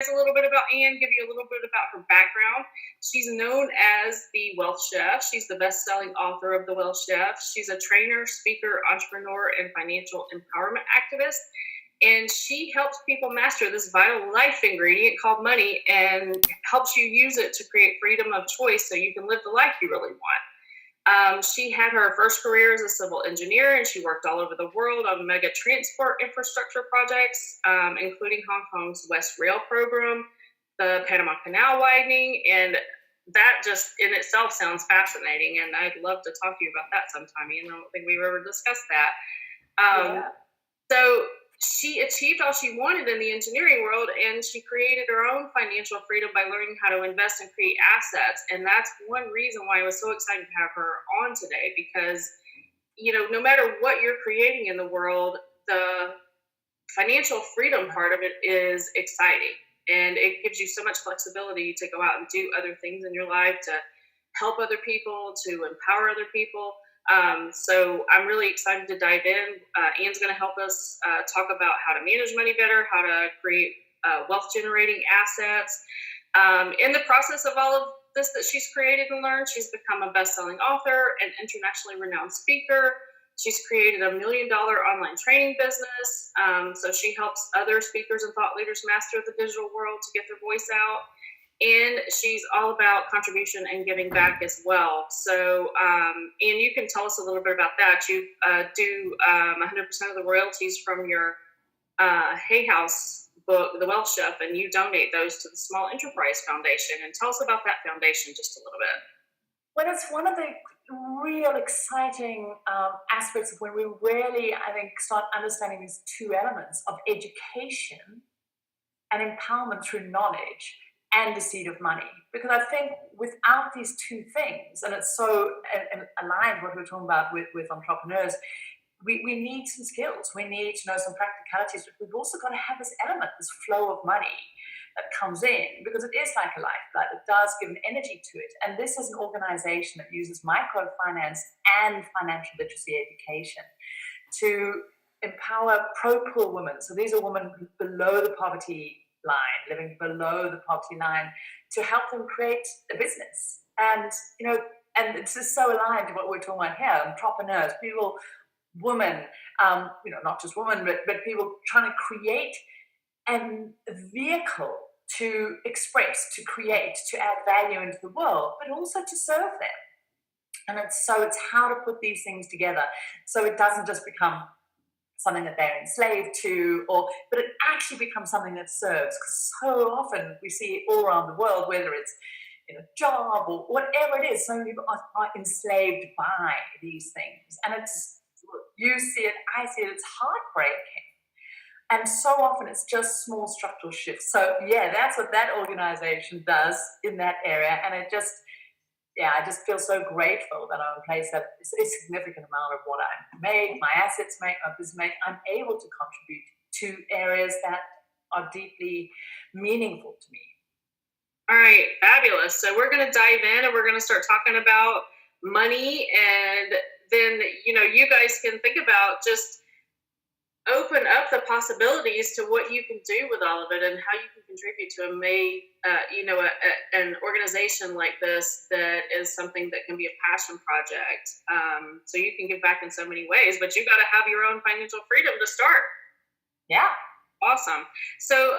A little bit about Anne, give you a little bit about her background. She's known as the Wealth Chef. She's the best-selling author of The Wealth Chef. She's a trainer, speaker, entrepreneur, and financial empowerment activist. And she helps people master this vital life ingredient called money and helps you use it to create freedom of choice so you can live the life you really want. She had her first career as a civil engineer, and she worked all over the world on mega transport infrastructure projects, including Hong Kong's West Rail program, the Panama Canal widening, and that just in itself sounds fascinating. And I'd love to talk to you about that sometime. I don't think we've ever discussed that. Yeah. So she achieved all she wanted in the engineering world, and she created her own financial freedom by learning how to invest and create assets. And that's one reason why I was so excited to have her on today, because no matter what you're creating in the world, the financial freedom part of it is exciting, and it gives you so much flexibility to go out and do other things in your life, to help other people, to empower other people. So I'm really excited to dive in. Anne's going to help us talk about how to manage money better, how to create wealth generating assets. In the process of all of this that she's created and learned, she's become a best-selling author, an internationally renowned speaker. She's created $1 million online training business. So she helps other speakers and thought leaders master the digital world to get their voice out. And she's all about contribution and giving back as well. So, and you can tell us a little bit about that. You do 100% of the royalties from your Hay House book, The Wealth Chef, and you donate those to the Small Enterprise Foundation. And tell us about that foundation just a little bit. Well, it's one of the real exciting aspects of when we really, I think, start understanding these two elements of education and empowerment through knowledge and the seed of money. Because I think without these two things, and it's so aligned what we're talking about with entrepreneurs, we need some skills. We need to know some practicalities, but we've also got to have this element, this flow of money that comes in, because it is like a lifeblood. It does give an energy to it. And this is an organization that uses microfinance and financial literacy education to empower pro-poor women. So these are women below the poverty line, living below the poverty line, to help them create a business. And, and it's just so aligned to what we're talking about here, entrepreneurs, people, women, not just women, but people trying to create a vehicle to express, to create, to add value into the world, but also to serve them. And it's how to put these things together so it doesn't just become something that they're enslaved to, but it actually becomes something that serves. Because so often we see all around the world, whether it's in a job or whatever it is, so many people are enslaved by these things. And you see it, I see it, it's heartbreaking. And so often it's just small structural shifts. So yeah, that's what that organization does in that area. And I just feel so grateful that I'm in a place that is a significant amount of what I make, my assets make, my business make, I'm able to contribute to areas that are deeply meaningful to me. All right, fabulous. So we're going to dive in and we're going to start talking about money. And then, you guys can think about just open up the possibilities to what you can do with all of it and how you can contribute to an organization like this that is something that can be a passion project. So you can give back in so many ways, but you got to have your own financial freedom to start. Yeah. Awesome. So,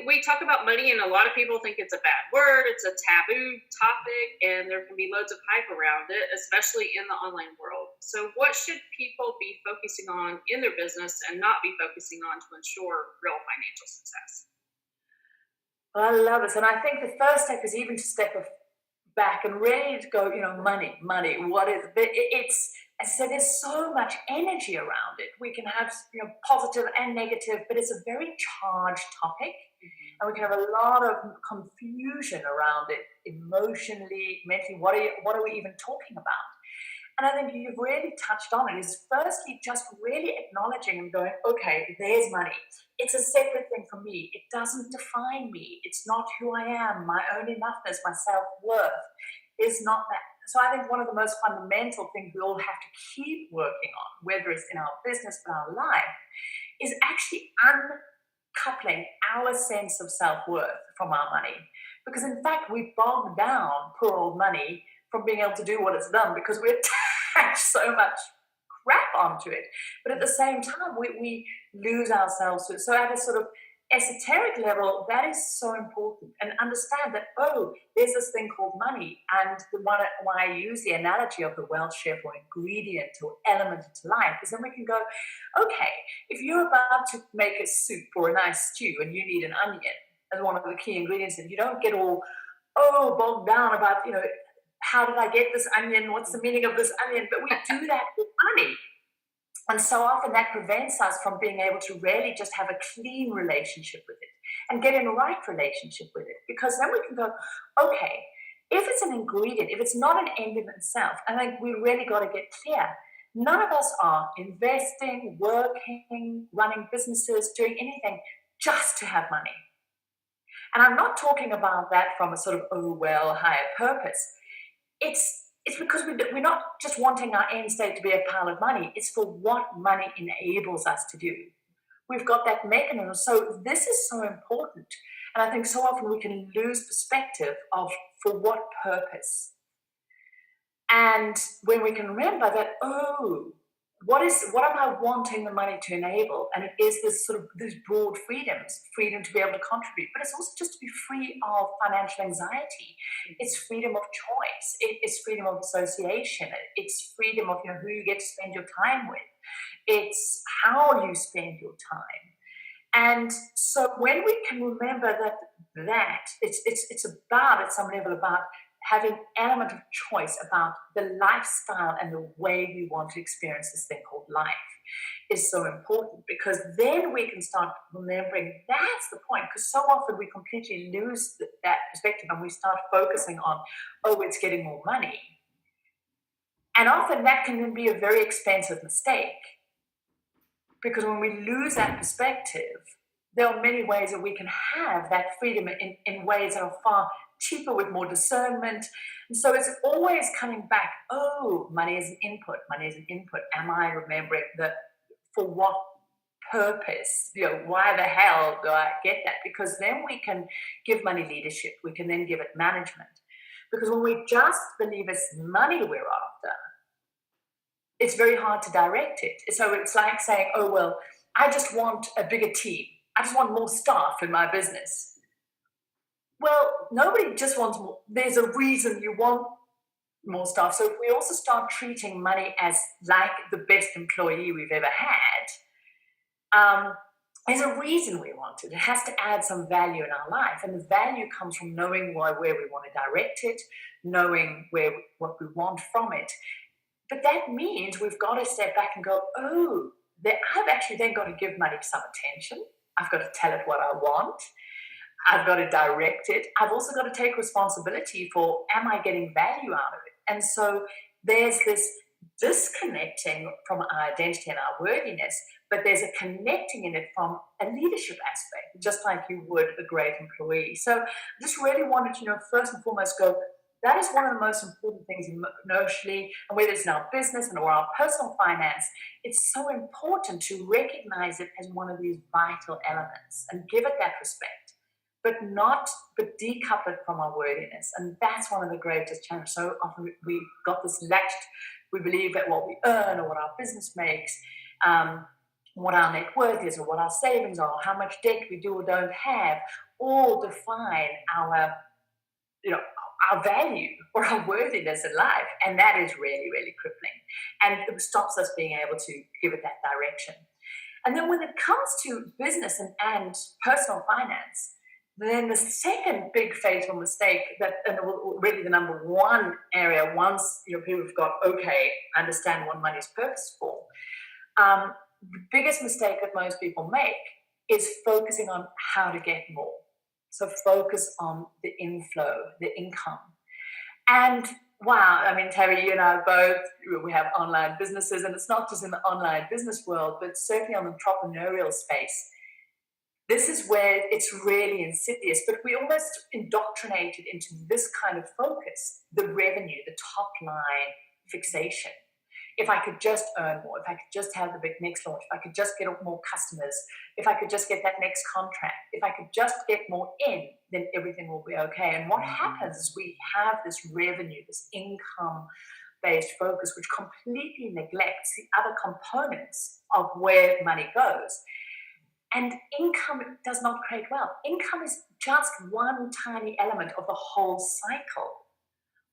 we talk about money, and a lot of people think it's a bad word. It's a taboo topic, and there can be loads of hype around it, especially in the online world. So what should people be focusing on in their business and not be focusing on to ensure real financial success? Well, I love it. And I think the first step is even to step back and really to go, money, what is it? It's, as I said, there's so much energy around it. We can have, positive and negative, but it's a very charged topic. Mm-hmm. And we can have a lot of confusion around it emotionally, mentally. What are we even talking about? And I think you've really touched on it, is firstly just really acknowledging and going, okay, there's money. It's a separate thing from me. It doesn't define me. It's not who I am. My own enoughness, my self-worth is not that. So I think one of the most fundamental things we all have to keep working on, whether it's in our business or our life, is actually decoupling our sense of self-worth from our money. Because in fact, we bog down poor old money from being able to do what it's done because we attach so much crap onto it. But at the same time, we lose ourselves to it. So at a sort of esoteric level, that is so important. And understand that, oh, there's this thing called money. And the one why I use the analogy of the wealth chef or ingredient or element into life is then we can go, okay, if you're about to make a soup or a nice stew and you need an onion as one of the key ingredients, and you don't get all, oh, bogged down about, how did I get this onion? What's the meaning of this onion? But we do that with money. And so often that prevents us from being able to really just have a clean relationship with it and get in a right relationship with it. Because then we can go, okay, if it's an ingredient, if it's not an end in itself, I think we really got to get clear. None of us are investing, working, running businesses, doing anything just to have money. And I'm not talking about that from a sort of, oh, well, higher purpose. It's because we're not just wanting our end state to be a pile of money. It's for what money enables us to do. We've got that mechanism. So this is so important. And I think so often we can lose perspective of for what purpose. And when we can remember that, oh, what am I wanting the money to enable? And it is this sort of these broad freedoms, freedom to be able to contribute, but it's also just to be free of financial anxiety. It's freedom of choice. It's freedom of association. It's freedom of who you get to spend your time with. It's how you spend your time. And so when we can remember that it's about at some level about having element of choice about the lifestyle and the way we want to experience this thing called life is so important, because then we can start remembering that's the point. Because so often we completely lose that perspective and we start focusing on, oh, it's getting more money. And often that can then be a very expensive mistake, because when we lose that perspective, there are many ways that we can have that freedom in ways that are far cheaper with more discernment. And so it's always coming back, oh, money is an input. Money is an input. Am I remembering that for what purpose? Why the hell do I get that? Because then we can give money leadership. We can then give it management. Because when we just believe it's money we're after, it's very hard to direct it. So it's like saying, oh, well, I just want a bigger team. I just want more staff in my business. Well, nobody just wants more. There's a reason you want more staff. So if we also start treating money as like the best employee we've ever had, there's a reason we want it. It has to add some value in our life. And the value comes from knowing where we want to direct it, knowing what we want from it. But that means we've got to step back and go, oh, I've actually then got to give money some attention. I've got to tell it what I want. I've got to direct it. I've also got to take responsibility for, am I getting value out of it? And so there's this disconnecting from our identity and our worthiness, but there's a connecting in it from a leadership aspect, just like you would a great employee. So I just really wanted to, first and foremost go, that is one of the most important things emotionally, and whether it's in our business or our personal finance, it's so important to recognize it as one of these vital elements and give it that respect, but decouple it from our worthiness. And that's one of the greatest challenges. So often we got this latched, we believe that what we earn or what our business makes, what our net worth is or what our savings are, how much debt we do or don't have, all define our value or our worthiness in life. And that is really, really crippling. And it stops us being able to give it that direction. And then when it comes to business and personal finance, then the second big fatal mistake and really the number one area, once people have got, okay, understand what money is purpose for, the biggest mistake that most people make is focusing on how to get more. So focus on the inflow, the income. And wow, I mean, Terry, you and I both, we have online businesses, and it's not just in the online business world, but certainly on the entrepreneurial space. This is where it's really insidious, but we almost indoctrinated into this kind of focus, the revenue, the top line fixation. if I could just earn more, if I could just have the big next launch, if I could just get more customers, if I could just get that next contract, if I could just get more in, then everything will be okay. And what happens is we have this revenue, this income based focus, which completely neglects the other components of where money goes. And income does not create wealth. Income is just one tiny element of the whole cycle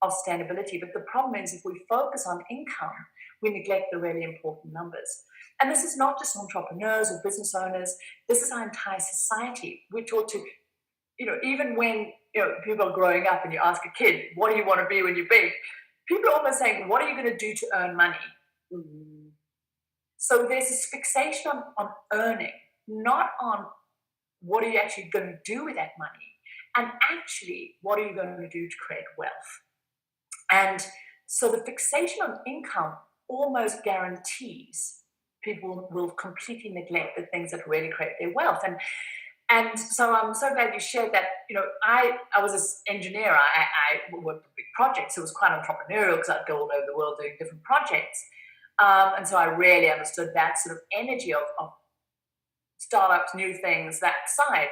of sustainability. But the problem is if we focus on income, we neglect the really important numbers. And this is not just entrepreneurs or business owners, this is our entire society. We ought to, even when people are growing up and you ask a kid, what do you want to be when you're big? People are almost saying, what are you going to do to earn money? Mm-hmm. So there's this fixation on earning, not on what are you actually going to do with that money, and actually what are you going to do to create wealth. And so the fixation on income almost guarantees people will completely neglect the things that really create their wealth. And so I'm so glad you shared that. I was an engineer. I worked on big projects. It was quite entrepreneurial because I'd go all over the world doing different projects. And so I really understood that sort of energy of startups, new things, that side.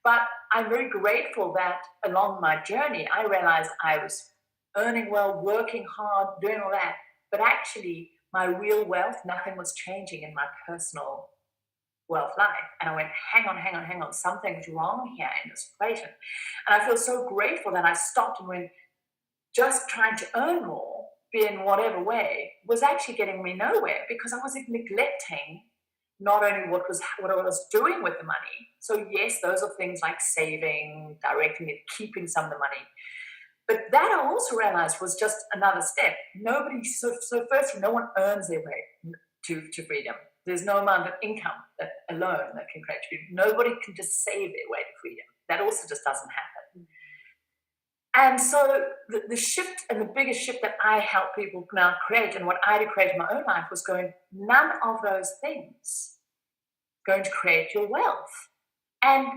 But I'm very grateful that along my journey, I realized I was earning well, working hard, doing all that. But actually, my real wealth, nothing was changing in my personal wealth life. And I went, hang on, something's wrong here in this equation. And I feel so grateful that I stopped and went, just trying to earn more, be in whatever way, was actually getting me nowhere because I was neglecting not only what I was doing with the money. So yes, those are things like saving, directing it, keeping some of the money. But that I also realized was just another step. So firstly, no one earns their way to freedom. There's no amount of income that alone that can create freedom. Nobody can just save their way to freedom. That also just doesn't happen. And so the shift, and the biggest shift that I help people now create, and what I had to create in my own life, was going, none of those things going to create your wealth. And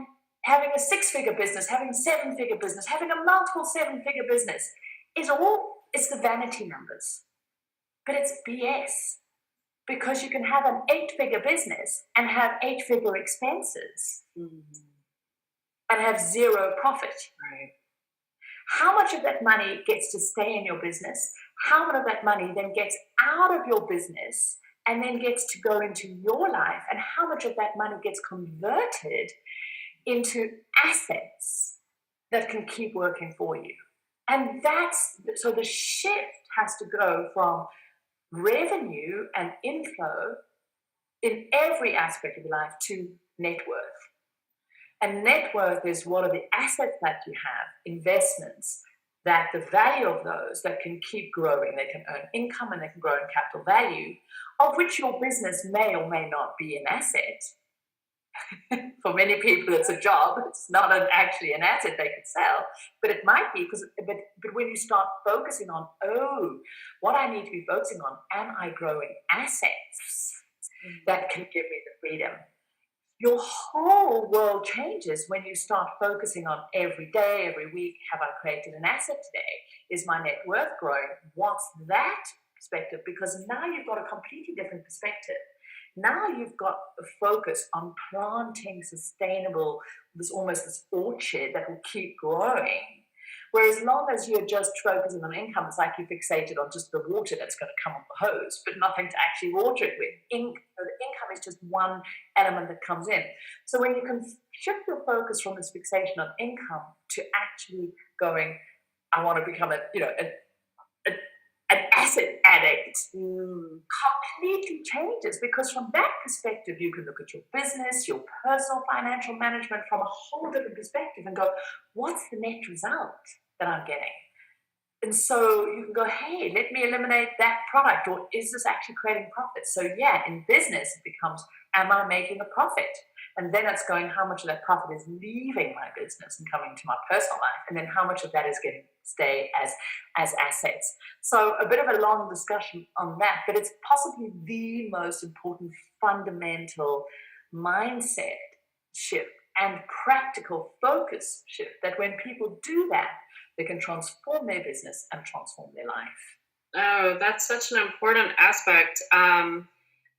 having a 6-figure business, having a 7-figure business, having a multiple 7-figure business it's the vanity numbers. But it's BS. Because you can have an 8-figure business and have 8-figure expenses and have zero profit. Right. How much of that money gets to stay in your business? How much of that money then gets out of your business and then gets to go into your life? And how much of that money gets converted into assets that can keep working for you? And so the shift has to go from revenue and inflow in every aspect of your life to net worth. And net worth is what are the assets that you have, investments, that the value of those that can keep growing. They can earn income and they can grow in capital value, of which your business may or may not be an asset. For many people, it's a job. It's not actually an asset they could sell, but it might be but when you start focusing on, what I need to be focusing on, am I growing assets that can give me the freedom? Your whole world changes when you start focusing on every day, every week. Have I created an asset today? Is my net worth growing? What's that perspective? Because now you've got a completely different perspective. Now you've got a focus on planting sustainable, this orchard that will keep growing. Whereas long as you're just focusing on income, it's like you're fixated on just the water that's going to come off the hose, but nothing to actually water it with. The income is just one element that comes in. So when you can shift your focus from this fixation on income to actually going, I want to become an asset addict, completely changes, because from that perspective you can look at your business, your personal financial management from a whole different perspective and go, what's the net result that I'm getting? And so you can go, hey, let me eliminate that product, or is this actually creating profit? So yeah, in business it becomes, am I making a profit? And then it's going, how much of that profit is leaving my business and coming to my personal life? And then how much of that is going to stay as assets? So a bit of a long discussion on that, but it's possibly the most important fundamental mindset shift and practical focus shift, that when people do that, they can transform their business and transform their life. Oh, that's such an important aspect.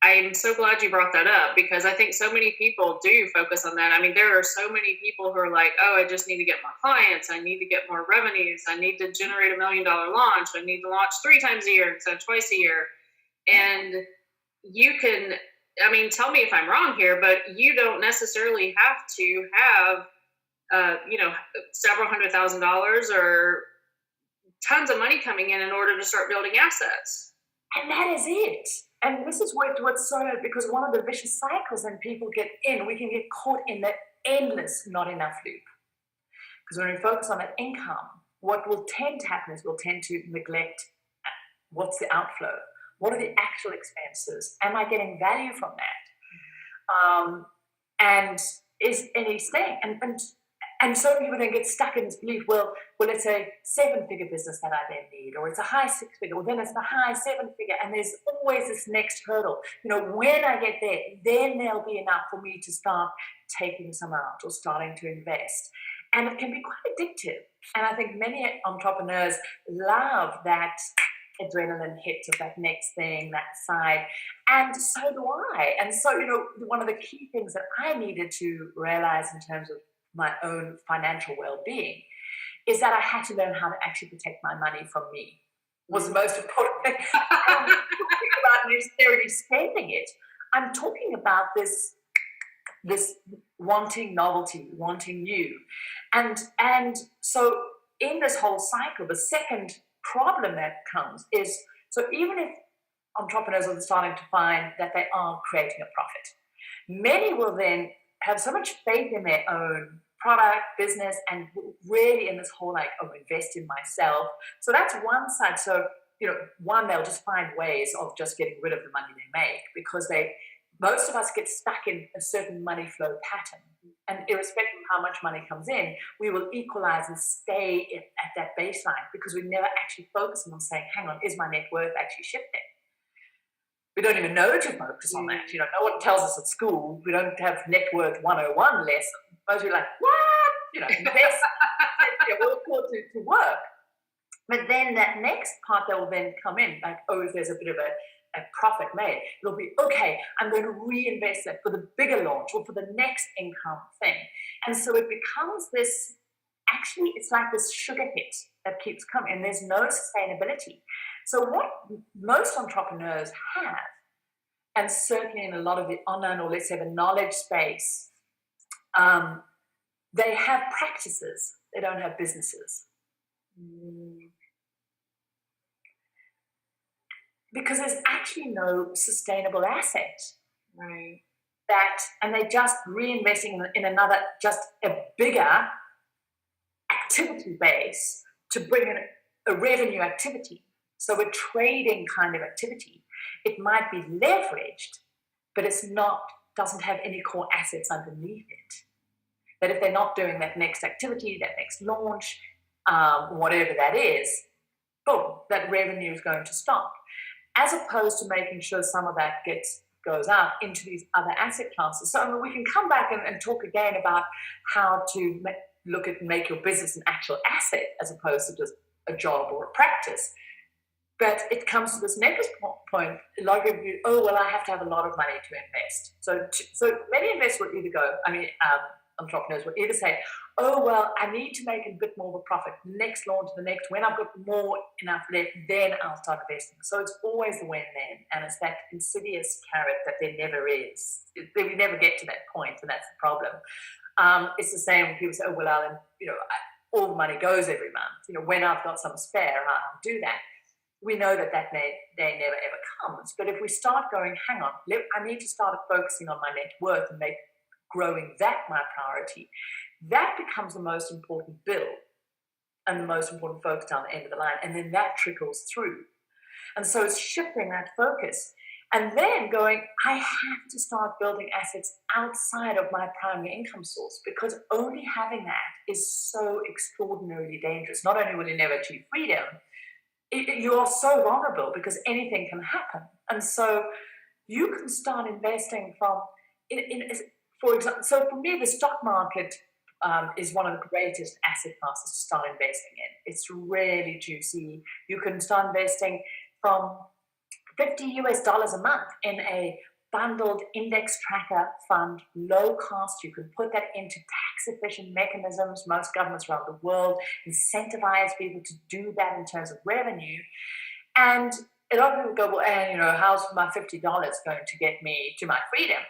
I'm so glad you brought that up because I think so many people do focus on that. I mean, there are so many people who are like, oh, I just need to get more clients. I need to get more revenues. I need to generate $1 million launch. I need to launch 3 times a year instead of twice a year. And you can, I mean, tell me if I'm wrong here, but you don't necessarily have to have, you know, several $100,000 or tons of money coming in order to start building assets. And that is it. And this is what's so, because one of the vicious cycles and people get in, we can get caught in that endless not enough loop. Because when we focus on that income, what will tend to happen is we'll tend to neglect what's the outflow? What are the actual expenses? Am I getting value from that? And is any staying? And so people then get stuck in this belief, well, it's a 7-figure business that I then need, or it's a high 6-figure, well, then it's the high 7-figure, and there's always this next hurdle. You know, when I get there, then there'll be enough for me to start taking some out or starting to invest. And it can be quite addictive. And I think many entrepreneurs love that adrenaline hit of that next thing, that side. And so do I. And so, you know, one of the key things that I needed to realize in terms of my own financial well-being is that I had to learn how to actually protect my money from me was the most important thing. I'm not talking about necessarily spending it. I'm talking about this wanting novelty, wanting new. And so in this whole cycle, the second problem that comes is, so even if entrepreneurs are starting to find that they are creating a profit, many will then have so much faith in their own product, business, and really in this whole like, oh, invest in myself. So that's one side. So, you know, one, they'll just find ways of just getting rid of the money they make because most of us get stuck in a certain money flow pattern. And irrespective of how much money comes in, we will equalize and stay at that baseline because we never actually focus on saying, hang on, is my net worth actually shifting? We don't even know to focus on that. You know, no one tells us at school. We don't have net worth 101 lesson. Most people are like, what? You know, invest. We're taught to work. But then that next part that will then come in, like, oh, if there's a bit of a profit made, it'll be, okay, I'm going to reinvest that for the bigger launch or for the next income thing. And so it becomes this, actually, it's like this sugar hit that keeps coming, and there's no sustainability. So what most entrepreneurs have, and certainly in a lot of the online or let's say the knowledge space, they have practices, they don't have businesses. Because there's actually no sustainable asset. Right. And they're just reinvesting in another, just a bigger activity base to bring in a revenue activity. So a trading kind of activity. It might be leveraged, but doesn't have any core assets underneath it. That if they're not doing that next activity, that next launch, whatever that is, boom, that revenue is going to stop. As opposed to making sure some of that goes out into these other asset classes. So I mean, we can come back and talk again about how to make your business an actual asset as opposed to just a job or a practice. But it comes to this next point. A lot of you, oh, well, I have to have a lot of money to invest. So many investors will either go, entrepreneurs will either say, oh, well, I need to make a bit more of a profit. Next launch, the next, when I've got enough left, then I'll start investing. So it's always the when then. And it's that insidious carrot that there never is. We never get to that point, and that's the problem. It's the same when people say, oh, well, all the money goes every month. You know, when I've got some spare, I'll do that. We know that day never ever comes. But if we start going, hang on, I need to start focusing on my net worth and make growing that my priority, that becomes the most important bill and the most important focus down the end of the line. And then that trickles through. And so it's shifting that focus. And then going, I have to start building assets outside of my primary income source because only having that is so extraordinarily dangerous. Not only will you never achieve freedom, you are so vulnerable because anything can happen. And so you can start investing from, for example, so for me, the stock market is one of the greatest asset classes to start investing in. It's really juicy. You can start investing from $50 a month in a bundled index tracker fund, low cost. You can put that into tax efficient mechanisms. Most governments around the world incentivize people to do that in terms of revenue. And a lot of people go, well, and how's my $50 going to get me to my freedom?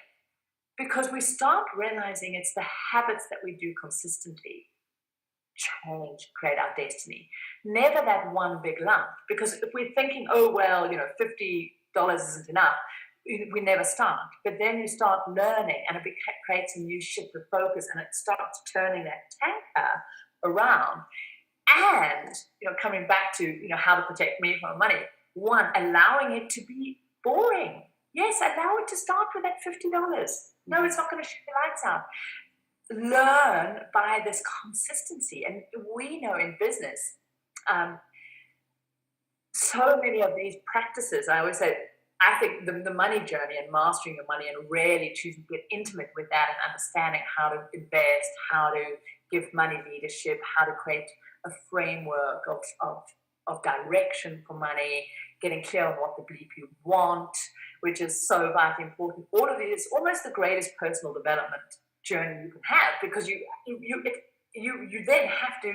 Because we start realizing it's the habits that we do consistently change, create our destiny. Never that one big lump. Because if we're thinking, oh, well, $50 isn't enough, we never start. But then you start learning and it creates a new shift of focus and it starts turning that tanker around. And, coming back to, how to protect me from money. One, allowing it to be boring. Yes, allow it to start with that $50. No, it's not going to shoot the lights out. Learn by this consistency. And we know in business, so many of these practices, I always say, I think the money journey and mastering your money and really choosing to get intimate with that and understanding how to invest, how to give money leadership, how to create a framework of direction for money, getting clear on what the bleep you want, which is so vitally important. All of it is almost the greatest personal development journey you can have, because you then have to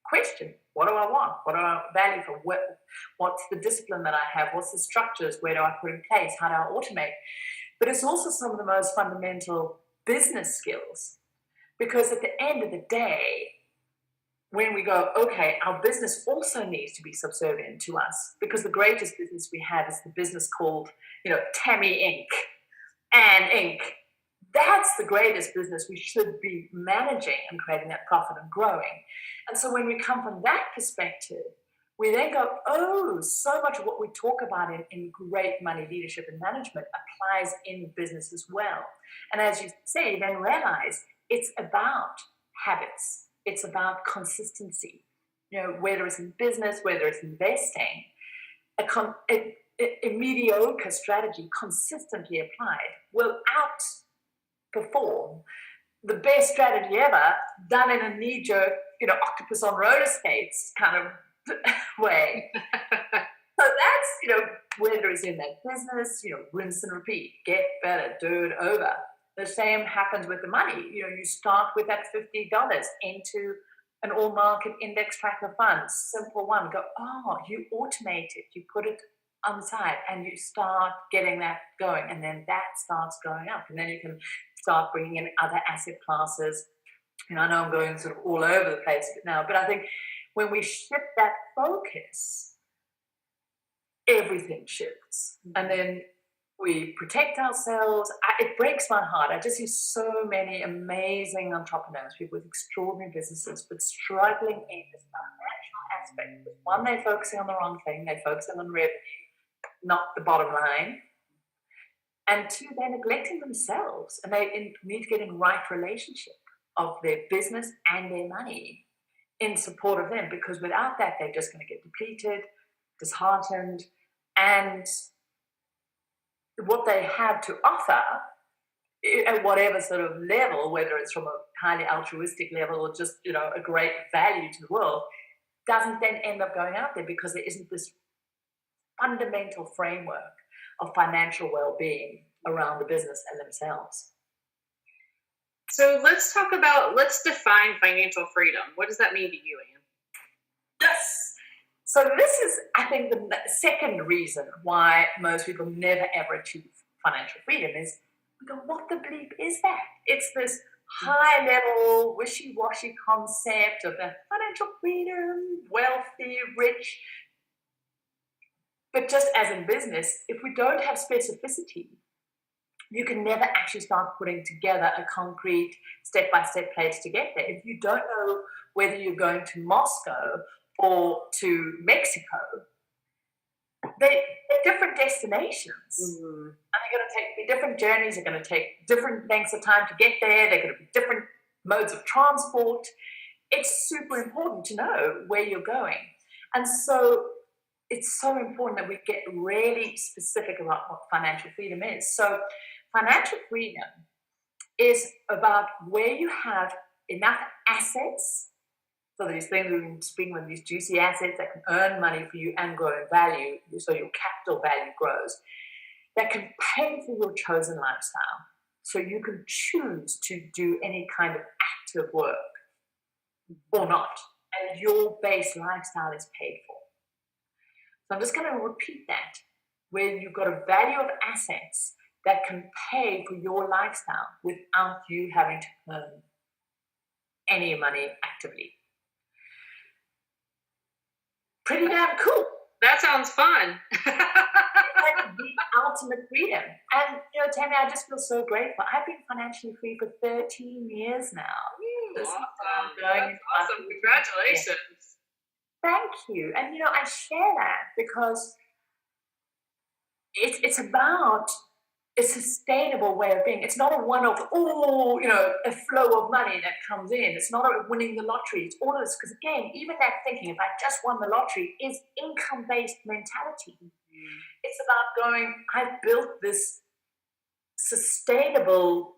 question, what do I want? What do I value for? What's the discipline that I have? What's the structures? Where do I put in place? How do I automate? But it's also some of the most fundamental business skills, because at the end of the day, when we go, okay, our business also needs to be subservient to us, because the greatest business we have is the business called, Tammy Inc. and Inc. That's the greatest business we should be managing and creating that profit and growing. And so when we come from that perspective, we then go, oh, so much of what we talk about in great money leadership and management applies in business as well. And as you say, then realize it's about habits. It's about consistency. Whether it's in business, whether it's investing, a mediocre strategy consistently applied will outperform the best strategy ever done in a knee-jerk, octopus on roller skates kind of way. So that's, whether it's in that business, rinse and repeat, get better, do it over. The same happens with the money. You start with that $50 into an all-market index tracker fund, simple one. Go, you automate it, you put it on the side, and you start getting that going, and then that starts going up, and then you can start bringing in other asset classes. I know I'm going sort of all over the place now, but I think when we shift that focus, everything shifts, and then we protect ourselves. It breaks my heart. I just see so many amazing entrepreneurs, people with extraordinary businesses, but struggling in this financial aspect. One, they're focusing on the wrong thing. They're focusing on revenue, not the bottom line. And two, they're neglecting themselves, and they need to get in right relationship of their business and their money in support of them, because without that, they're just going to get depleted, disheartened, and what they have to offer at whatever sort of level, whether it's from a highly altruistic level or just, a great value to the world, doesn't then end up going out there, because there isn't this fundamental framework of financial well-being around the business and themselves. So let's define financial freedom. What does that mean to you, Anne? Yes. So this is, I think, the second reason why most people never ever achieve financial freedom is, we go, what the bleep is that? It's this high-level, wishy-washy concept of the financial freedom, wealthy, rich. But just as in business, if we don't have specificity, you can never actually start putting together a concrete step-by-step place to get there. If you don't know whether you're going to Moscow or to Mexico, they're different destinations. Mm-hmm. And they're going to take different journeys. They're going to take different lengths of time to get there. They're going to be different modes of transport. It's super important to know where you're going. And so it's so important that we get really specific about what financial freedom is. So financial freedom is about where you have enough assets So these things we can speak of, these juicy assets that can earn money for you and grow in value, so your capital value grows, that can pay for your chosen lifestyle. So you can choose to do any kind of active work or not, and your base lifestyle is paid for. So I'm just going to repeat that, where you've got a value of assets that can pay for your lifestyle without you having to earn any money actively. Pretty damn cool. That sounds fun. Like the ultimate freedom. And Tammy, I just feel so grateful. I've been financially free for 13 years now. Awesome. That's awesome. Congratulations. Thank you. And I share that because it's about a sustainable way of being. It's not a one-off, a flow of money that comes in. It's not a winning the lottery. It's all of this. Because again, even that thinking, if I just won the lottery, is income-based mentality. It's about going, I've built this sustainable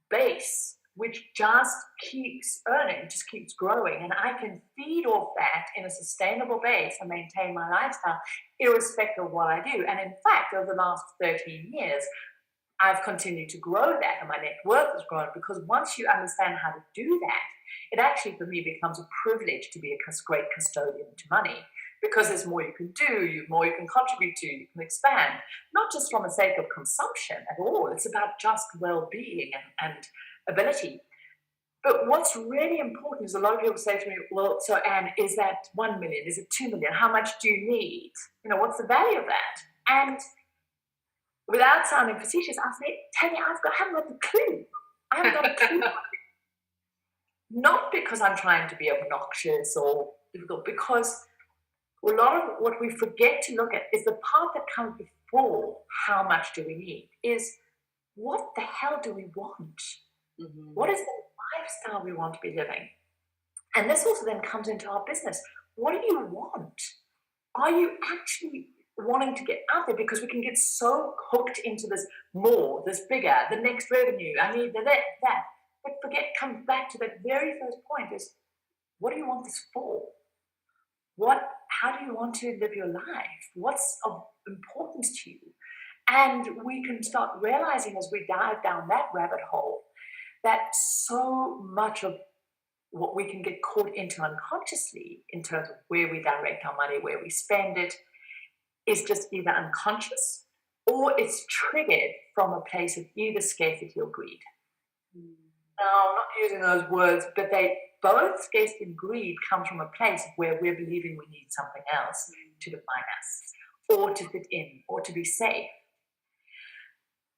base which just keeps earning, just keeps growing, and I can feed off that in a sustainable base and maintain my lifestyle irrespective of what I do. And in fact, over the last 13 years, I've continued to grow that, and my net worth has grown, because once you understand how to do that, it actually for me becomes a privilege to be a great custodian to money, because there's more you can do, more you can contribute to, you can expand, not just from the sake of consumption at all. It's about just well-being and ability. But what's really important is a lot of people say to me, well, so Anne, is that 1 million? Is it 2 million? How much do you need? What's the value of that? And without sounding facetious, I'll say, Tanya, I haven't got the clue. I haven't got a clue. Not because I'm trying to be obnoxious or difficult, because a lot of what we forget to look at is the part that comes before how much do we need, is what the hell do we want? Mm-hmm. What is the lifestyle we want to be living? And this also then comes into our business. What do you want? Are you actually wanting to get out there? Because we can get so hooked into this more, this bigger, the next revenue, I need that. But comes back to that very first point is, what do you want this for? How do you want to live your life? What's of importance to you? And we can start realizing as we dive down that rabbit hole that so much of what we can get caught into unconsciously in terms of where we direct our money, where we spend it, is just either unconscious or it's triggered from a place of either scarcity or greed. Now, I'm not using those words, but both scarcity and greed come from a place where we're believing we need something else to define us, or to fit in, or to be safe.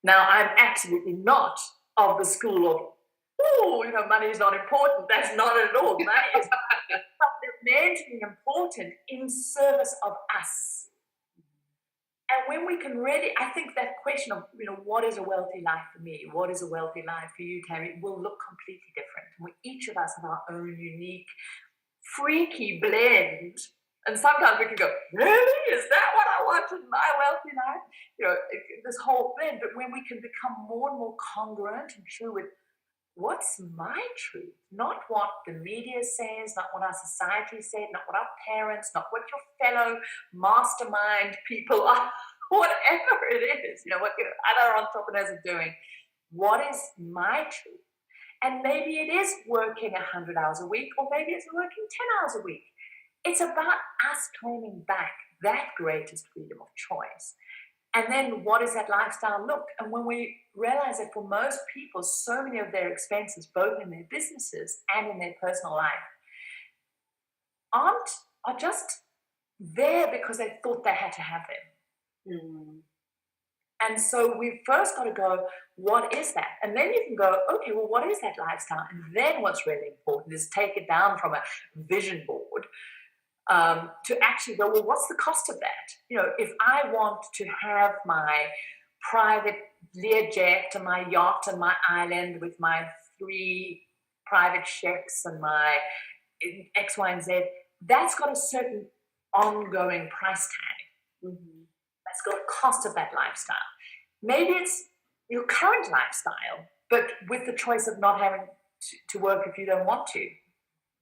Now, I'm absolutely not of the school of, money is not important. That's not at all. Money is meant to be important in service of us. And when we can really, I think that question of, what is a wealthy life for me? What is a wealthy life for you, Tammy, will look completely different. We each of us have our own unique, freaky blend. And sometimes we can go, really? Is that what I want in my wealthy life? This whole blend. But when we can become more and more congruent and true with what's my truth, not what the media says, not what our society said, not what our parents, not what your fellow mastermind people are, whatever it is, what your other entrepreneurs are doing. What is my truth? And maybe it is working 100 hours a week, or maybe it's working 10 hours a week. It's about us claiming back that greatest freedom of choice. And then what does that lifestyle look? And when we realize that for most people, so many of their expenses, both in their businesses and in their personal life, are just there because they thought they had to have them. Mm. And so we first got to go, what is that? And then you can go, okay, well, what is that lifestyle? And then what's really important is take it down from a vision board to actually go, well, what's the cost of that? If I want to have my private Learjet and my yacht and my island with my 3 private chefs and my X, Y, and Z, that's got a certain ongoing price tag. Mm-hmm. That's got a cost of that lifestyle. Maybe it's your current lifestyle, but with the choice of not having to work if you don't want to.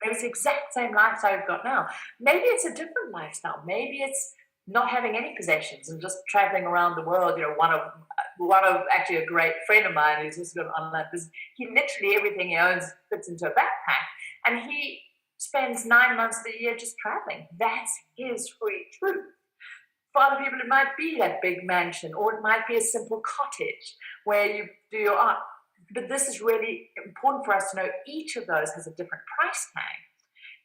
Maybe it's the exact same lifestyle you've got now. Maybe it's a different lifestyle. Maybe it's not having any possessions and just traveling around the world. One of actually a great friend of mine who's also got an online business. He literally everything he owns fits into a backpack, and he spends 9 months of the year just traveling. That's his free truth. For other people, it might be that big mansion, or it might be a simple cottage where you do your art. But this is really important for us to know each of those has a different price tag.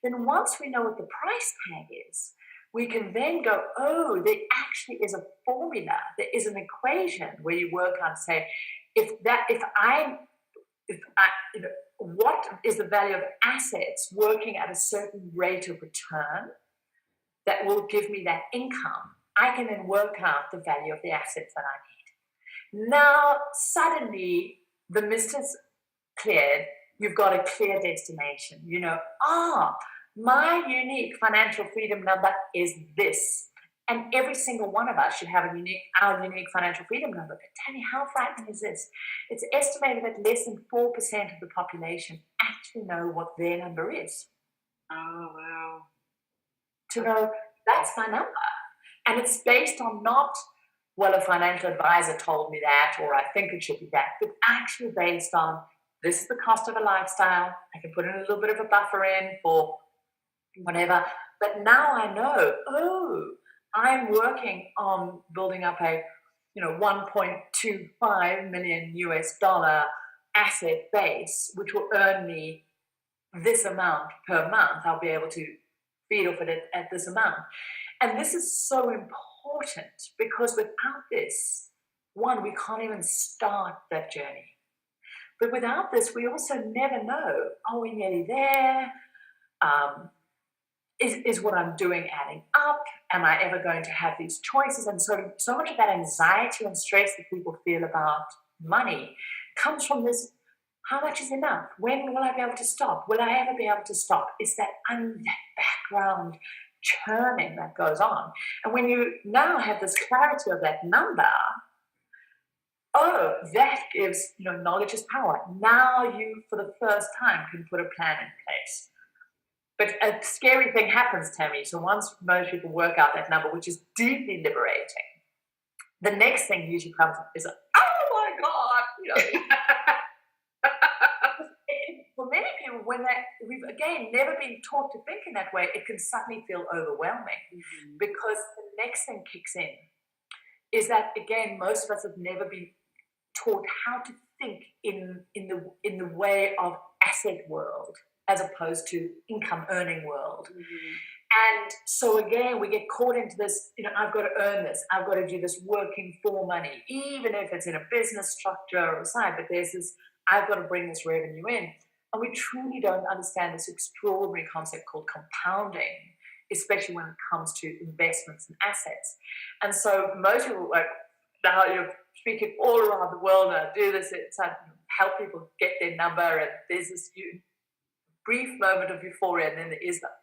Then once we know what the price tag is, we can then go, oh, there actually is a formula, there is an equation where you work on, say, what is the value of assets working at a certain rate of return that will give me that income. I can then work out the value of the assets that I need. Now, suddenly, the mist is cleared. You've got a clear destination. You know, my unique financial freedom number is this. And every single one of us should have our unique financial freedom number. But tell me, how frightening is this? It's estimated that less than 4% of the population actually know what their number is. Oh, wow. To know, that's my number. And it's based on not, well, a financial advisor told me that, or I think it should be that, but actually based on, this is the cost of a lifestyle. I can put in a little bit of a buffer in for whatever. But now I know, I'm working on building up a, $1.25 million US asset base, which will earn me this amount per month. I'll be able to feed off it at this amount. And this is so important because without this, one, we can't even start that journey. But without this, we also never know, are we nearly there? Is what I'm doing adding up? Am I ever going to have these choices? And so much of that anxiety and stress that people feel about money comes from this, how much is enough? When will I be able to stop? Will I ever be able to stop? It's that background churning that goes on. And when you now have this clarity of that number, that gives, knowledge is power. Now you, for the first time, can put a plan in place. But a scary thing happens, Tammy. So once most people work out that number, which is deeply liberating, the next thing usually comes is, oh my God, For many people, when we've again never been taught to think in that way, it can suddenly feel overwhelming because the next thing kicks in is that again, most of us have never been taught how to think in the way of asset world as opposed to income earning world. And so again, we get caught into this, I've got to earn this, I've got to do this working for money, even if it's in a business structure or a side, but there's this, I've got to bring this revenue in. And we truly don't understand this extraordinary concept called compounding, especially when it comes to investments and assets. And so most people now you're speaking all around the world, and I do this, it's help people get their number, and there's this brief moment of euphoria, and then there is that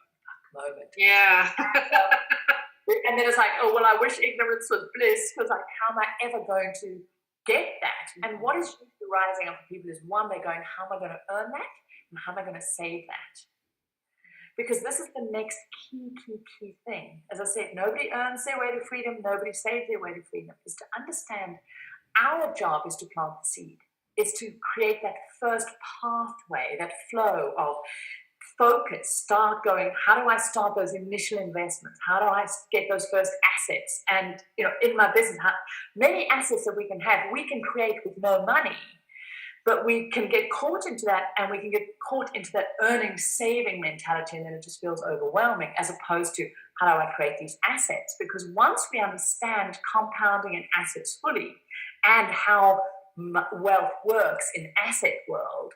moment. Yeah. And then it's like, oh, well, I wish ignorance was bliss, because how am I ever going to get that? And what is usually rising up for people is, one, they're going, how am I going to earn that? And how am I going to save that? Because this is the next key thing. As I said, nobody earns their way to freedom, nobody saves their way to freedom. Is to understand our job is to plant the seed. Is to create that first pathway, that flow of focus, start going, how do I start those initial investments? How do I get those first assets? And, in my business, many assets that we can create with no money, but we can get caught into that, and we can get caught into that earning, saving mentality, and then it just feels overwhelming, as opposed to, how do I create these assets? Because once we understand compounding in assets fully and how wealth works in asset world,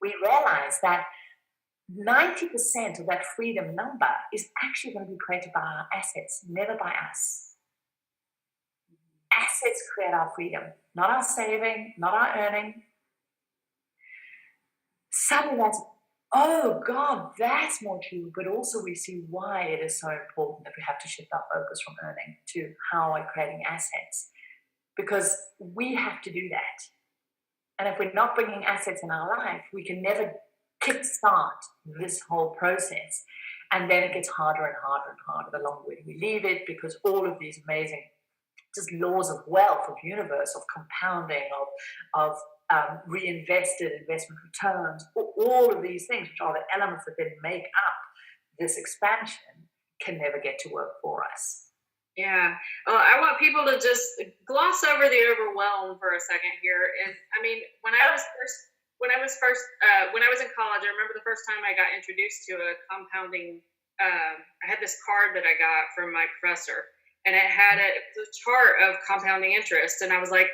we realize that 90% of that freedom number is actually going to be created by our assets, never by us. Assets create our freedom, not our saving, not our earning. Suddenly that's, oh God, that's more true. But also we see why it is so important that we have to shift our focus from earning to how we're creating assets. Because we have to do that. And if we're not bringing assets in our life, we can never kickstart this whole process. And then it gets harder and harder and harder the longer we leave it, because all of these amazing just laws of wealth, of universe, of compounding, of reinvested investment returns, all of these things, which are the elements that then make up this expansion, can never get to work for us. Yeah. Well, I want people to just gloss over the overwhelm for a second here. And I mean, when I was in college, I remember the first time I got introduced to a compounding. I had this card that I got from my professor, and it was a chart of compounding interest, and I was like,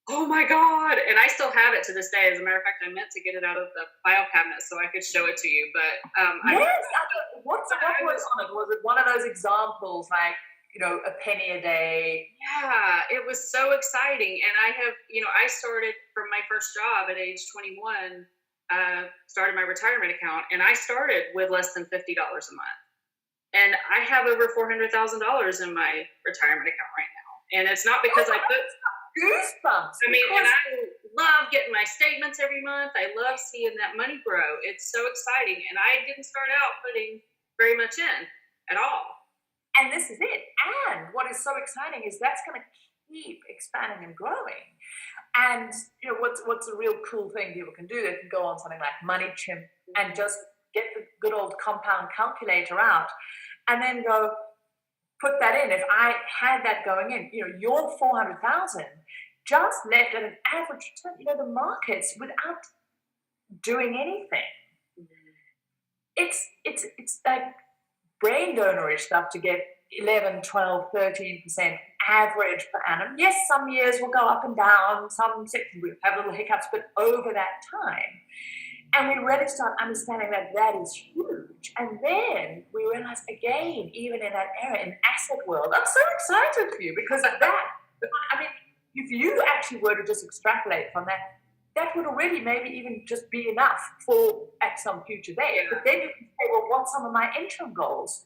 oh my god! And I still have it to this day. As a matter of fact, I meant to get it out of the file cabinet so I could show it to you. But yes, what was on it? Was it one of those examples like, a penny a day? Yeah, it was so exciting. And I started from my first job at age 21, started my retirement account, and I started with less than $50 a month. And I have over $400,000 in my retirement account right now. And it's not because I put goosebumps. I mean, and I love getting my statements every month. I love seeing that money grow. It's so exciting. And I didn't start out putting very much in at all. And this is it. And what is so exciting is that's going to keep expanding and growing. And what's a real cool thing people can do? They can go on something like MoneyChimp and just get the good old compound calculator out, and then go put that in. If I had that going in, your 400,000 just left at an average return. The markets, without doing anything, it's like brain donorish stuff to get 11, 12, 13% average per annum. Yes, some years will go up and down, some sections will have little hiccups, but over that time. And we really start understanding that is huge. And then we realize, again, even in that area, in the asset world, I'm so excited for you because of that. I mean, if you actually were to just extrapolate from that, that would already maybe even just be enough for at some future date. Yeah. But then you can say, well, what's some of my interim goals?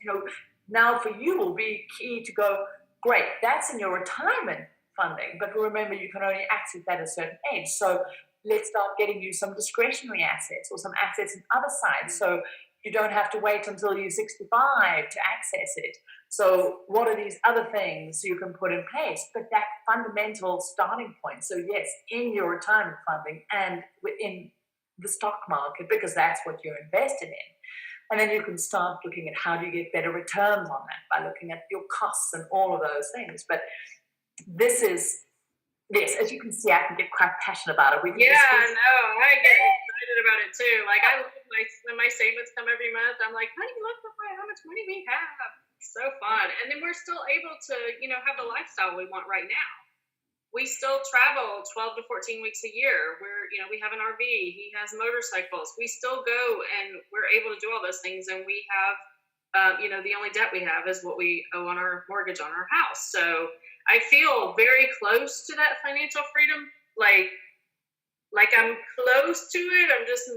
Now for you will be key to go, great, that's in your retirement funding, but remember you can only access that at a certain age. So let's start getting you some discretionary assets or some assets in other sides, so you don't have to wait until you're 65 to access it. So what are these other things you can put in place? But that fundamental starting point, so yes, in your retirement funding and within the stock market, because that's what you're invested in. And then you can start looking at how do you get better returns on that by looking at your costs and all of those things. But this is, yes, as you can see, I can get quite passionate about it. I know. I get excited about it too. Like I look when my statements come every month, I'm like, honey, look how much money we have. It's so fun. And then we're still able to, have the lifestyle we want right now. We still travel 12 to 14 weeks a year. We have an RV. He has motorcycles. We still go and we're able to do all those things. And we have, the only debt we have is what we owe on our mortgage on our house. So I feel very close to that financial freedom. Like I'm close to it. I'm just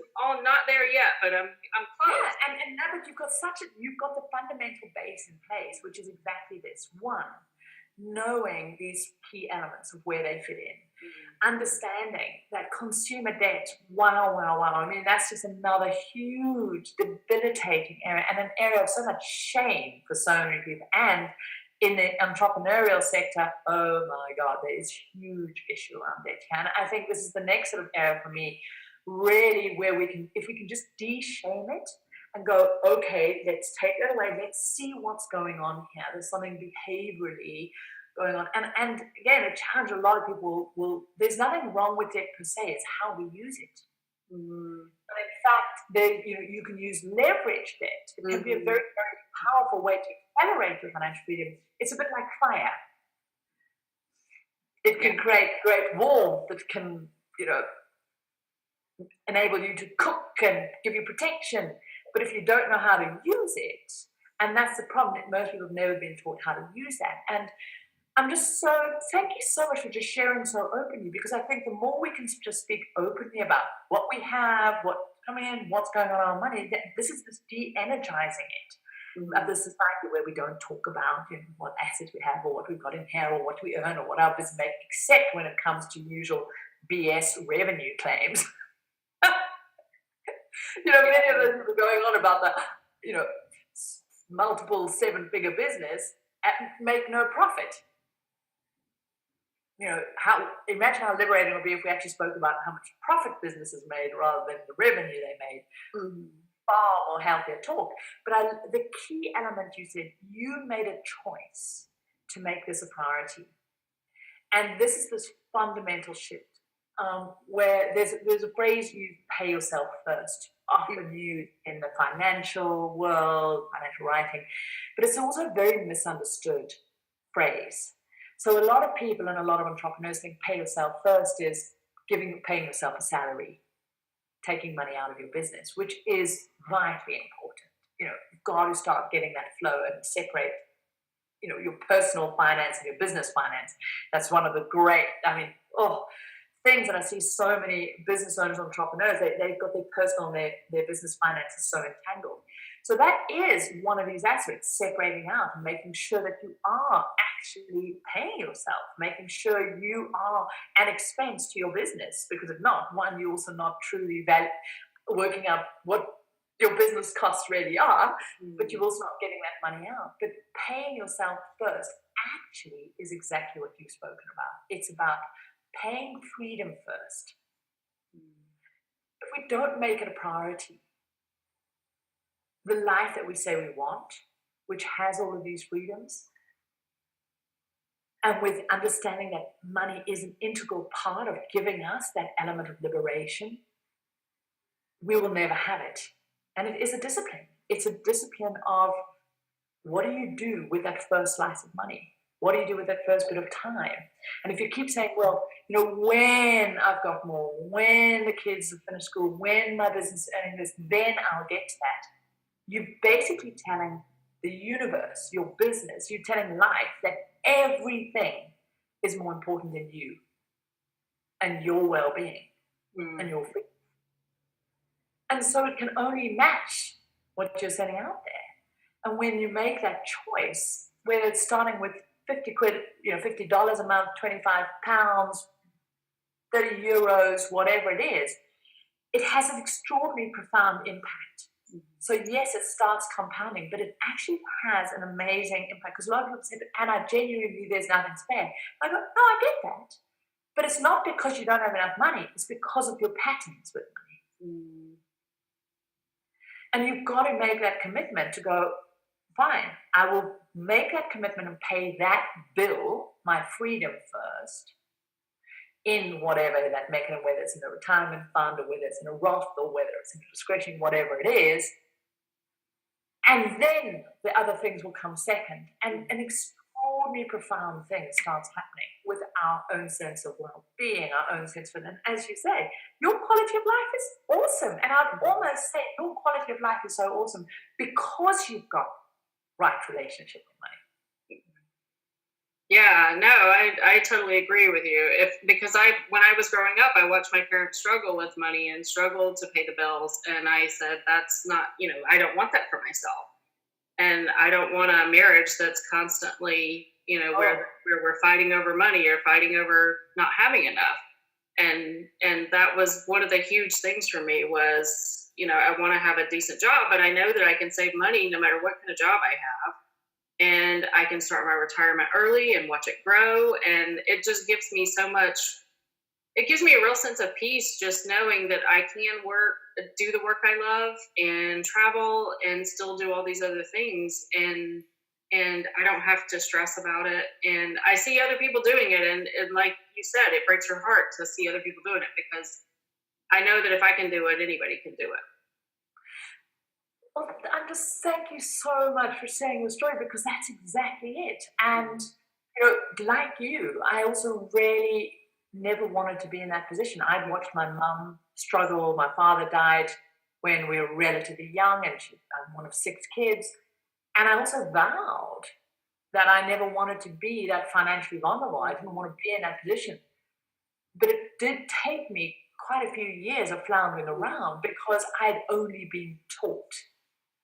not there yet, but I'm close. Yeah, and now that you've got the fundamental base in place, which is exactly this. One, knowing these key elements of where they fit in, understanding that consumer debt, wow. I mean, that's just another huge, debilitating area, and an area of so much shame for so many people. And in the entrepreneurial sector, oh my God, there is huge issue around debt. And I think this is the next sort of area for me, really, where if we can just de-shame it and go, okay, let's take that away. Let's see what's going on here. There's something behaviorally going on. And again, a challenge a lot of people will there's nothing wrong with debt per se. It's how we use it. But in fact, you can use leverage debt. It can be a very, very powerful way to accelerate your financial freedom. It's a bit like fire. It can create great warmth that can, enable you to cook and give you protection. But if you don't know how to use it, and that's the problem, that most people have never been taught how to use that. And I'm just thank you so much for just sharing so openly, because I think the more we can just speak openly about what we have, what's coming in, what's going on with our money, this is just de-energizing it. Of the society where we don't talk about what assets we have or what we've got in here or what we earn or what our business makes, except when it comes to usual BS revenue claims. Many of those people going on about the, multiple seven-figure business and make no profit. Imagine how liberating it would be if we actually spoke about how much profit businesses made rather than the revenue they made. Mhm. Far more healthier talk. But the key element you said, you made a choice to make this a priority. And this is this fundamental shift where there's a phrase, you pay yourself first, often used in the financial world, financial writing, but it's also a very misunderstood phrase. So a lot of people and a lot of entrepreneurs think pay yourself first is paying yourself a salary, taking money out of your business, which is vitally important. You've got to start getting that flow and separate, your personal finance and your business finance. That's one of the great, things that I see so many business owners, entrepreneurs, they've got their personal and their business finances so entangled. So that is one of these aspects, separating out and making sure that you are actually paying yourself, making sure you are an expense to your business, because if not, one, you're also not truly working out what your business costs really are, but you're also not getting that money out. But paying yourself first actually is exactly what you've spoken about. It's about paying freedom first. If we don't make it a priority, the life that we say we want, which has all of these freedoms, and with understanding that money is an integral part of giving us that element of liberation, we will never have it. And it is a discipline. It's a discipline of, what do you do with that first slice of money? What do you do with that first bit of time? And if you keep saying, well, when I've got more, when the kids have finished school, when my business is earning this, then I'll get to that. You're basically telling the universe, your business, you're telling life that everything is more important than you and your well-being and your freedom. And so it can only match what you're setting out there. And when you make that choice, whether it's starting with 50 quid, $50 a month, 25 pounds, 30 euros, whatever it is, it has an extraordinarily profound impact. So yes, it starts compounding, but it actually has an amazing impact. Because a lot of people say, Anna, genuinely, there's nothing spare. I go, no, I get that. But it's not because you don't have enough money. It's because of your patterns with money. And you've got to make that commitment to go, fine, I will make that commitment and pay that bill, my freedom first, in whatever that mechanism, whether it's in a retirement fund or whether it's in a Roth or whether it's in discretion, whatever it is. And then the other things will come second. And an extraordinarily profound thing starts happening with our own sense of well-being, our own sense of, and as you say, your quality of life is awesome. And I'd almost say your quality of life is so awesome because you've got right relationship with money. Yeah, no, I totally agree with you. Because when I was growing up, I watched my parents struggle with money and struggle to pay the bills, and I said, that's not, I don't want that for myself, and I don't want a marriage that's constantly, where we're fighting over money or fighting over not having enough, and that was one of the huge things for me was, I want to have a decent job, but I know that I can save money no matter what kind of job I have. And I can start my retirement early and watch it grow. And it just gives me it gives me a real sense of peace just knowing that I can do the work I love and travel and still do all these other things. And I don't have to stress about it. And I see other people doing it. And like you said, it breaks your heart to see other people doing it because I know that if I can do it, anybody can do it. Well, I'm just thank you so much for sharing your story because that's exactly it. And like you, I also really never wanted to be in that position. I'd watched my mum struggle. My father died when we were relatively young, and I'm one of 6 kids. And I also vowed that I never wanted to be that financially vulnerable. I didn't want to be in that position. But it did take me quite a few years of floundering around because I'd only been taught.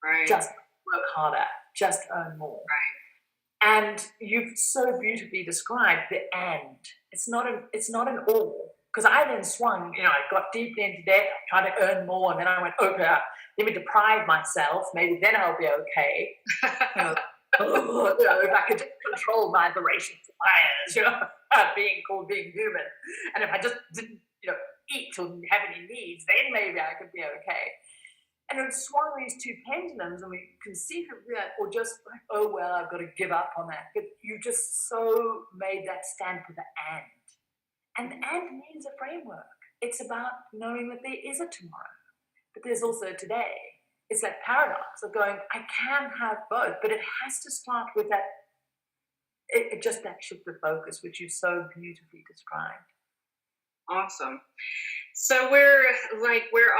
Right. Just work harder, just earn more. Right. And you've so beautifully described the and. It's not an all. because I then swung, I got deeply into debt, trying to earn more, and then I went, okay, let me deprive myself, maybe then I'll be okay. You know, if I could just control my voracious desires, being called being human, and if I just didn't, eat or have any needs, then maybe I could be okay. And it swung these two pendulums, and we conceive of that, or just like, oh well, I've got to give up on that. But you just so made that stand for the and means a framework. It's about knowing that there is a tomorrow, but there's also today. It's that paradox of going, I can have both, but it has to start with that, just that shift of focus, which you so beautifully described. Awesome. So we're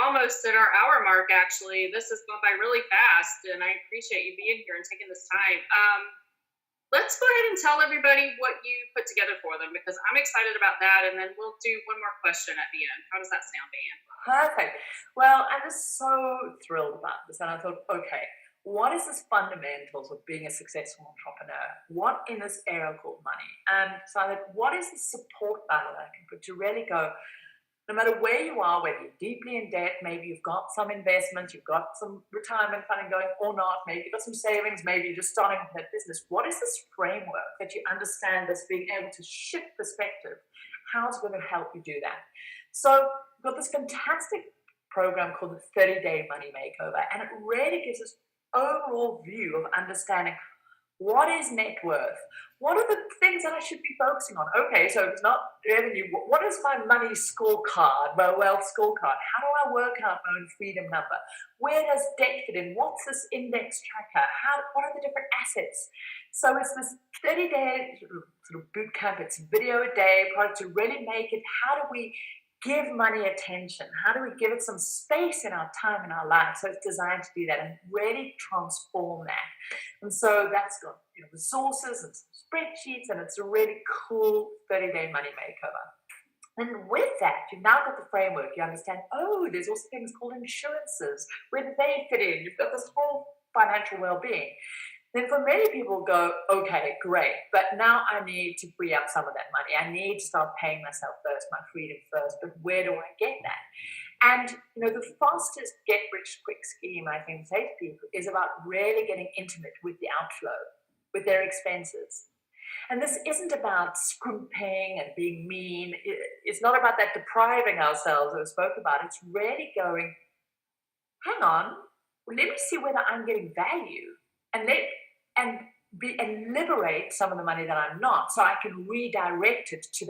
almost at our hour mark. Actually, this has gone by really fast, and I appreciate you being here and taking this time. Let's go ahead and tell everybody what you put together for them, because I'm excited about that, and then we'll do one more question at the end. How does that sound, Dan? Perfect. Well, I'm just so thrilled about this. And I thought, okay, what is this fundamentals of being a successful entrepreneur? What in this area called money? And so I thought, what is the support value that I can put to really go, no matter where you are, whether you're deeply in debt, maybe you've got some investments, you've got some retirement funding going or not, maybe you've got some savings, maybe you're just starting a business. What is this framework that you understand that's being able to shift perspective? How's it going to help you do that? So we've got this fantastic program called the 30-Day Money Makeover, and it really gives us overall view of understanding what is net worth? What are the things that I should be focusing on? Okay, so it's not revenue. What is my money scorecard, my wealth scorecard? How do I work out my own freedom number? Where does debt fit in? What's this index tracker? What are the different assets? So it's this 30-day sort of boot camp. It's video a day product to really make it. How do we give money attention? How do we give it some space in our time in our life? So it's designed to do that and really transform that. And so that's got resources and some spreadsheets, and it's a really cool 30-day money makeover. And with that, you've now got the framework. You understand, oh, there's also things called insurances. Where do they fit in? You've got this whole financial well-being. Then for many people go, okay, great, but now I need to free up some of that money. I need to start paying myself first, my freedom first, but where do I get that? And the fastest get rich quick scheme I can say to people is about really getting intimate with the outflow, with their expenses. And this isn't about scrimping and being mean. It's not about that depriving ourselves that we spoke about. It's really going, hang on, let me see whether I'm getting value, and liberate some of the money that I'm not, so I can redirect it to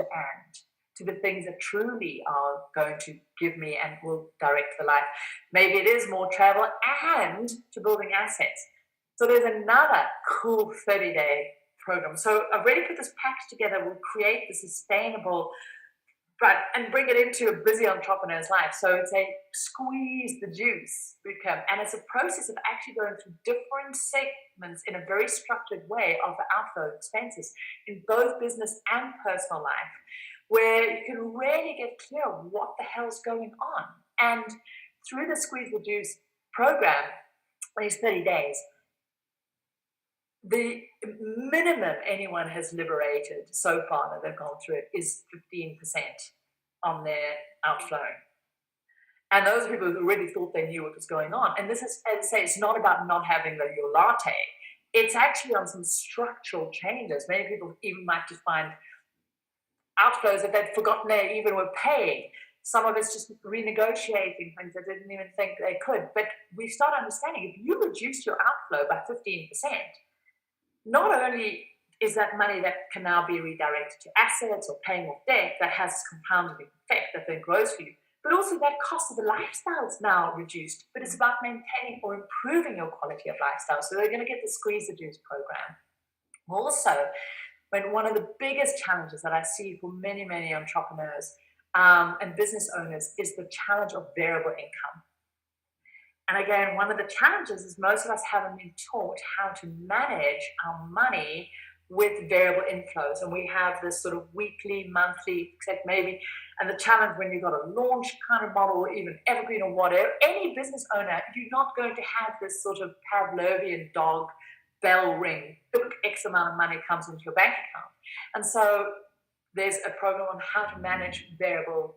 the things that truly are going to give me and will direct the life. Maybe it is more travel and to building assets. So there's another cool 30-day program. So I've already put this package together. We'll create the sustainable, and bring it into a busy entrepreneur's life. So it's a squeeze the juice bootcamp, and it's a process of actually going through different segments in a very structured way of the outflow expenses in both business and personal life, where you can really get clear on what the hell's going on. And through the squeeze the juice program, these 30 days, the minimum anyone has liberated so far that they've gone through it is 15% on their outflow. And those people who really thought they knew what was going on. And this is, as I say, it's not about not having your latte. It's actually on some structural changes. Many people even might just find outflows that they'd forgotten they even were paying. Some of it's just renegotiating things they didn't even think they could. But we start understanding, if you reduce your outflow by 15%, not only is that money that can now be redirected to assets or paying off debt that has compounding effect that then grows for you, but also that cost of the lifestyle is now reduced. But it's about maintaining or improving your quality of lifestyle. So they're going to get the Squeeze the Juice program. Also, when one of the biggest challenges that I see for many, many entrepreneurs and business owners is the challenge of variable income. And again, one of the challenges is most of us haven't been taught how to manage our money with variable inflows. And we have this sort of weekly, monthly, except maybe, and the challenge when you've got a launch kind of model or even evergreen or whatever, any business owner, you're not going to have this sort of Pavlovian dog bell ring, look, X amount of money comes into your bank account. And so there's a program on how to manage variable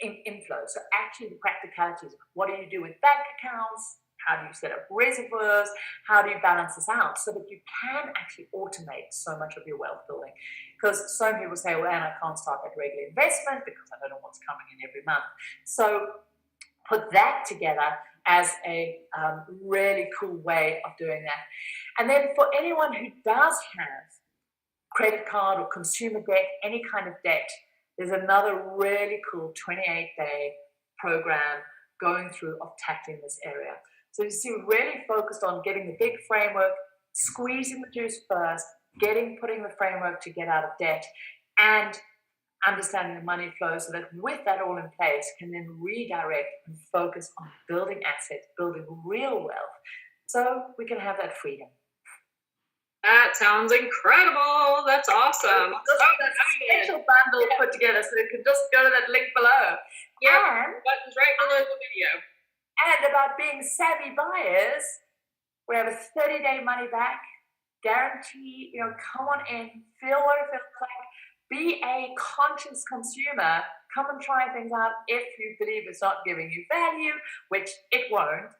inflow. So actually the practicalities, what do you do with bank accounts? How do you set up reservoirs? How do you balance this out so that you can actually automate so much of your wealth building? Because so many people say, well, Anne, I can't start that regular investment because I don't know what's coming in every month. So put that together as a really cool way of doing that. And then for anyone who does have credit card or consumer debt, any kind of debt, there's another really cool 28-day program going through of tackling this area. So you see, we're really focused on getting the big framework, squeezing the juice first, putting the framework to get out of debt, and understanding the money flow so that with that all in place can then redirect and focus on building assets, building real wealth, so we can have that freedom. That sounds incredible. That's awesome. Just that special bundle put together, so you can just go to that link below. Yeah, And button's right below the video. And about being savvy buyers, we have a 30-day money back guarantee. Come on in, feel what it feels like, be a conscious consumer. Come and try things out if you believe it's not giving you value, which it won't.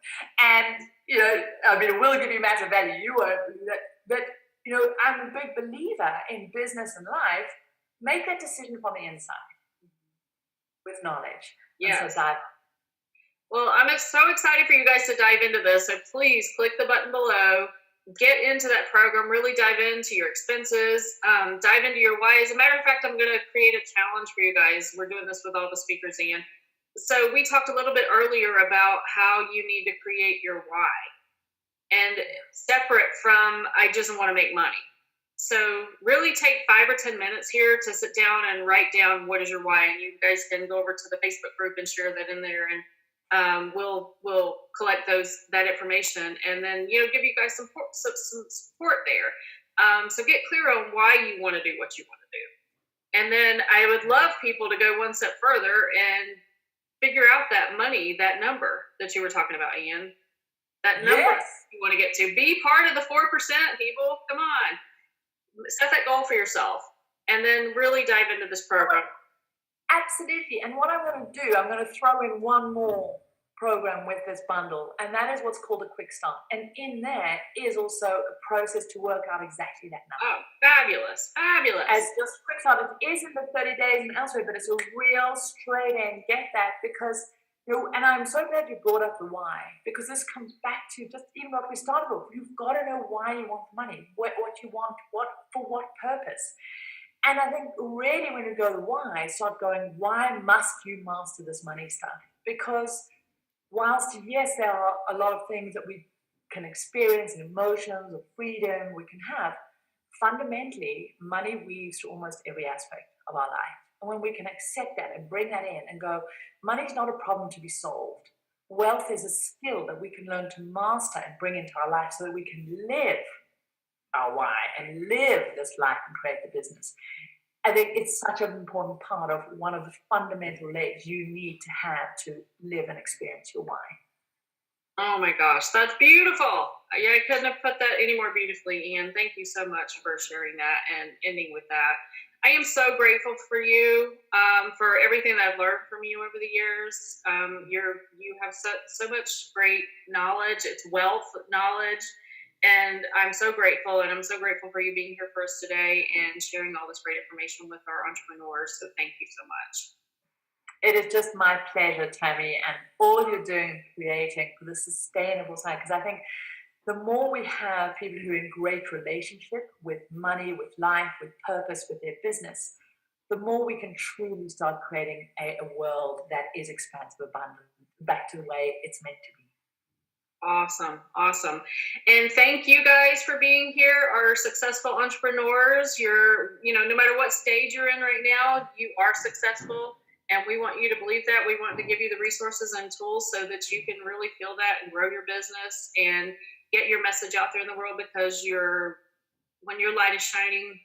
And it will give you massive value. You won't believe that. But I'm a big believer in business and life. Make that decision from the inside with knowledge. Yes. So well, I'm so excited for you guys to dive into this. So please click the button below. Get into that program. Really dive into your expenses. Dive into your why. As a matter of fact, I'm going to create a challenge for you guys. We're doing this with all the speakers, Ian. So we talked a little bit earlier about how you need to create your why. And separate from, I just want to make money. So really take 5 or 10 minutes here to sit down and write down what is your why. And you guys can go over to the Facebook group and share that in there. And we'll collect that information, and then give you guys some support there. So get clear on why you want to do what you want to do. And then I would love people to go one step further and figure out that money, that number that you were talking about, Ian. That number you want to get to. Be part of the 4%, people. Come on. Set that goal for yourself. And then really dive into this program. Absolutely. And what I'm going to do, I'm going to throw in one more program with this bundle, and that is what's called a quick start. And in there is also a process to work out exactly that number. Oh, fabulous. Fabulous. As just quick start, it is in the 30 days and elsewhere, but it's a real straight in. Get that, because and I'm so glad you brought up the why, because this comes back to just even what we started with. You've got to know why you want the money, what you want, for what purpose. And I think really when you go to why, start going, why must you master this money stuff? Because whilst, yes, there are a lot of things that we can experience, and emotions or freedom we can have, fundamentally, money weaves through almost every aspect of our life. And when we can accept that and bring that in and go, money is not a problem to be solved. Wealth is a skill that we can learn to master and bring into our life so that we can live our why and live this life and create the business. I think it's such an important part of one of the fundamental legs you need to have to live and experience your why. Oh my gosh, that's beautiful. Yeah, I couldn't have put that any more beautifully, Ian. Thank you so much for sharing that and ending with that. I am so grateful for you, for everything that I've learned from you over the years. You have so much great knowledge. It's wealth knowledge. And I'm so grateful, and I'm so grateful for you being here for us today and sharing all this great information with our entrepreneurs. So thank you so much. It is just my pleasure, Tammy, and all you're doing creating for the sustainable side, because I think the more we have people who are in great relationship with money, with life, with purpose, with their business, the more we can truly start creating a world that is expansive, abundant, back to the way it's meant to be. Awesome. And thank you guys for being here, our successful entrepreneurs. No matter what stage you're in right now, you are successful. And we want you to believe that. We want to give you the resources and tools so that you can really feel that and grow your business and get your message out there in the world, because when your light is shining,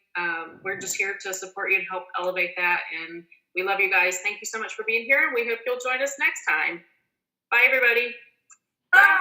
we're just here to support you and help elevate that. And we love you guys. Thank you so much for being here. We hope you'll join us next time. Bye, everybody. Bye.